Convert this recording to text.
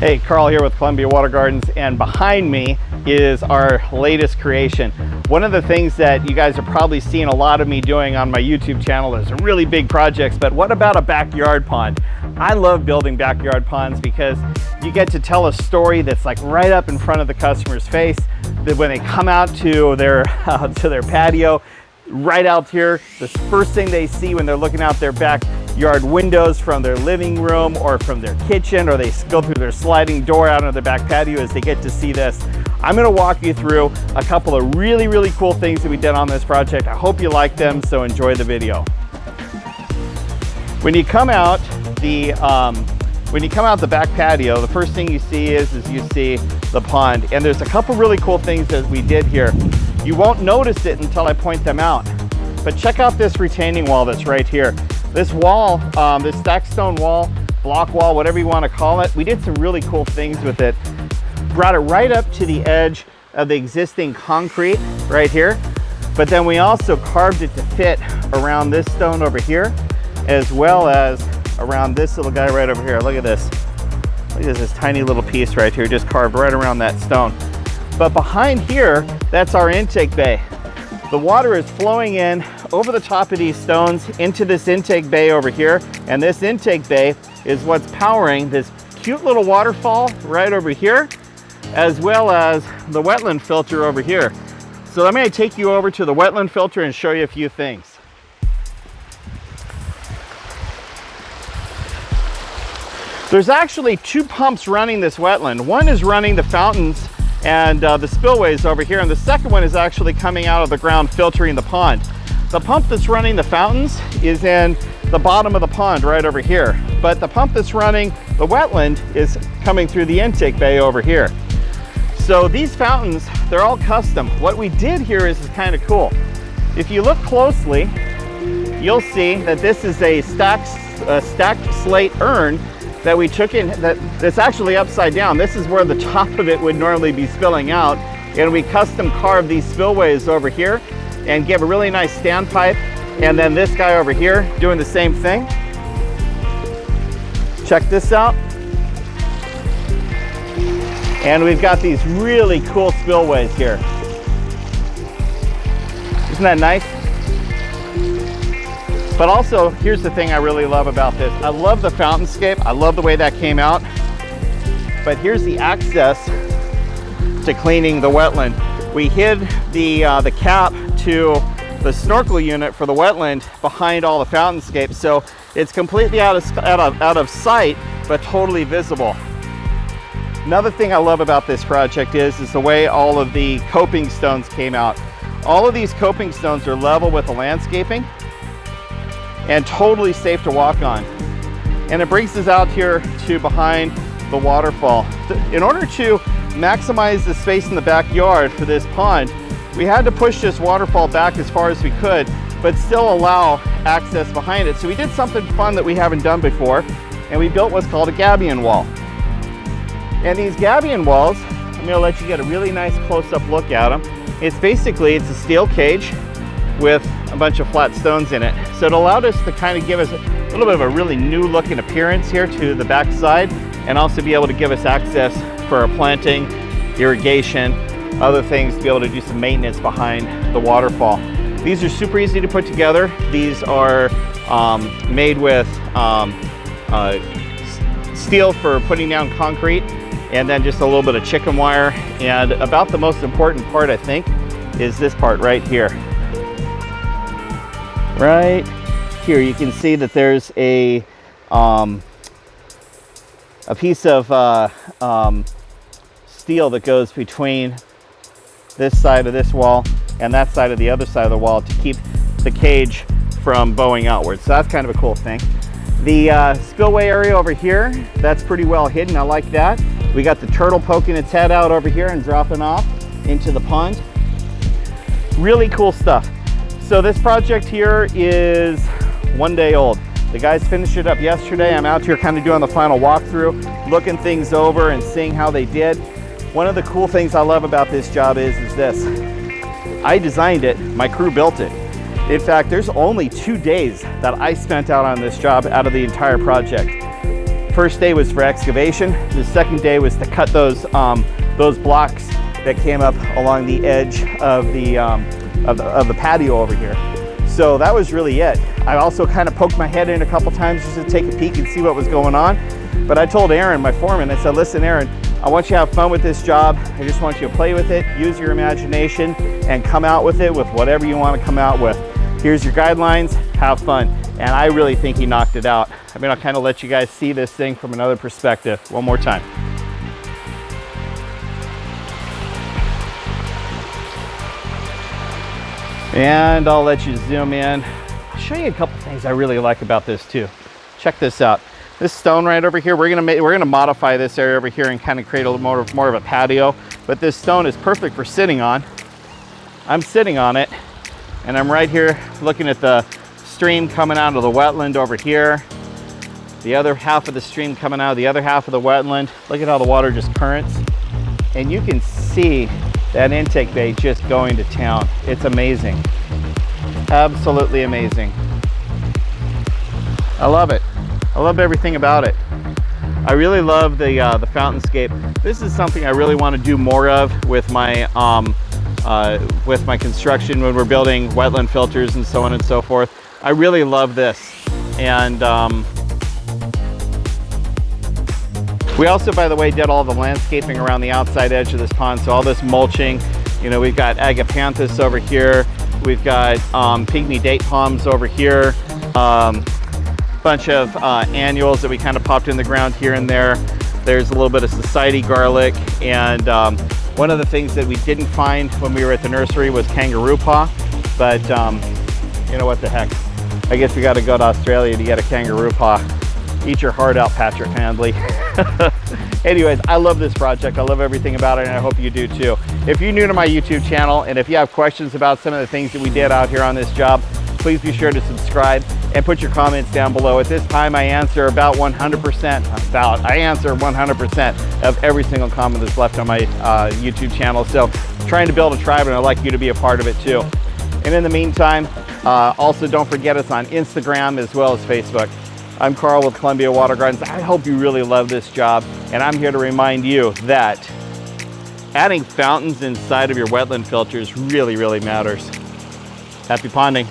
Hey, Carl here with Columbia Water Gardens, and behind me is our latest creation. One of the things that you guys are probably seeing a lot of me doing on my YouTube channel is really big projects, but what about a backyard pond? I love building backyard ponds because you get to tell a story that's like right up in front of the customer's face. That when they come out to their patio, right out here, the first thing they see when they're looking out their backyard windows from their living room or from their kitchen, or they go through their sliding door out on the back patio, is they get to see this. I'm going to walk you through a couple of really cool things that we did on this project. I hope you like them, so enjoy the video. When you come out the back patio, the first thing you see is you see the pond, and there's a couple really cool things that we did here. You won't notice it until I point them out, but check out this retaining wall that's right here. This wall, this stacked stone wall, block wall, whatever you want to call it, we did some really cool things with it. Brought it right up to the edge of the existing concrete right here, but then we also carved it to fit around this stone over here, as well as around this little guy right over here. Look at this. Look at this tiny little piece right here, just carved right around that stone. But behind here, that's our intake bay. The water is flowing in over the top of these stones into this intake bay over here. And this intake bay is what's powering this cute little waterfall right over here, as well as the wetland filter over here. So let me take you over to the wetland filter and show you a few things. There's actually two pumps running this wetland. One is running the fountains and the spillways over here, and the second one is actually coming out of the ground filtering the pond. The pump that's running the fountains is in the bottom of the pond right over here, but the pump that's running the wetland is coming through the intake bay over here. So these fountains, they're all custom. What we did here is kind of cool. If you look closely, you'll see that this is a stacked slate urn that we took in, that's actually upside down. This is where the top of it would normally be spilling out, and we custom carved these spillways over here and give a really nice standpipe, and then this guy over here doing the same thing. Check this out. And we've got these really cool spillways here. Isn't that nice? But also, here's the thing I really love about this. I love the fountainscape. I love the way that came out. But here's the access to cleaning the wetland. We hid the cap to the snorkel unit for the wetland behind all the fountainscape, so it's completely out of sight, but totally visible. Another thing I love about this project is the way all of the coping stones came out. All of these coping stones are level with the landscaping and totally safe to walk on. And it brings us out here to behind the waterfall. In order to maximize the space in the backyard for this pond, we had to push this waterfall back as far as we could, but still allow access behind it. So we did something fun that we haven't done before, and we built what's called a Gabion Wall. And these Gabion walls, I'm gonna let you get a really nice close-up look at them. It's a steel cage with a bunch of flat stones in it. So it allowed us to kind of give us a little bit of a really new looking appearance here to the back side, and also be able to give us access for our planting, irrigation, other things, to be able to do some maintenance behind the waterfall. These are super easy to put together. These are made with steel for putting down concrete, and then just a little bit of chicken wire. And about the most important part, I think, is this part right here. Right here, you can see that there's a piece of steel that goes between this side of this wall and that side of the other side of the wall to keep the cage from bowing outwards. So that's kind of a cool thing. The spillway area over here, that's pretty well hidden. I like that. We got the turtle poking its head out over here and dropping off into the pond. Really cool stuff. So this project here is 1 day old. The guys finished it up yesterday. I'm out here kind of doing the final walkthrough, looking things over and seeing how they did. One of the cool things I love about this job is this. I designed it, my crew built it. In fact, there's only 2 days that I spent out on this job out of the entire project. First day was for excavation. The second day was to cut those blocks that came up along the edge of the patio over here. So that was really it. I also kind of poked my head in a couple times just to take a peek and see what was going on. But I told Aaron, my foreman, I said, listen, Aaron, I want you to have fun with this job. I just want you to play with it, use your imagination, and come out with it with whatever you want to come out with. Here's your guidelines, have fun. And I really think he knocked it out. I mean, I'll kind of let you guys see this thing from another perspective one more time. And I'll let you zoom in. I'll show you a couple things I really like about this too. Check this out. This stone right over here, we're gonna modify this area over here and kind of create a little more of a patio. But this stone is perfect for sitting on. I'm sitting on it, and I'm right here looking at the stream coming out of the wetland over here. The other half of the stream coming out of the other half of the wetland. Look at how the water just currents. And you can see that intake bay just going to town. It's amazing. Absolutely amazing. I love it. I love everything about it. I really love the fountainscape. This is something I really want to do more of with my construction when we're building wetland filters and so on and so forth. I really love this. And we also, by the way, did all the landscaping around the outside edge of this pond. So all this mulching, you know, we've got agapanthus over here. We've got pygmy date palms over here. Bunch of annuals that we kind of popped in the ground here and there. There's a little bit of society garlic. And one of the things that we didn't find when we were at the nursery was kangaroo paw. But you know what the heck? I guess we got to go to Australia to get a kangaroo paw. Eat your heart out, Patrick Handley. Anyways, I love this project. I love everything about it, and I hope you do too. If you're new to my YouTube channel, and if you have questions about some of the things that we did out here on this job, please be sure to subscribe and put your comments down below. At this time, I answer about 100%, I answer 100% of every single comment that's left on my YouTube channel. So I'm trying to build a tribe, and I'd like you to be a part of it too. And in the meantime, also don't forget us on Instagram as well as Facebook. I'm Carl with Columbia Water Gardens. I hope you really love this job, and I'm here to remind you that adding fountains inside of your wetland filters really, really matters. Happy ponding.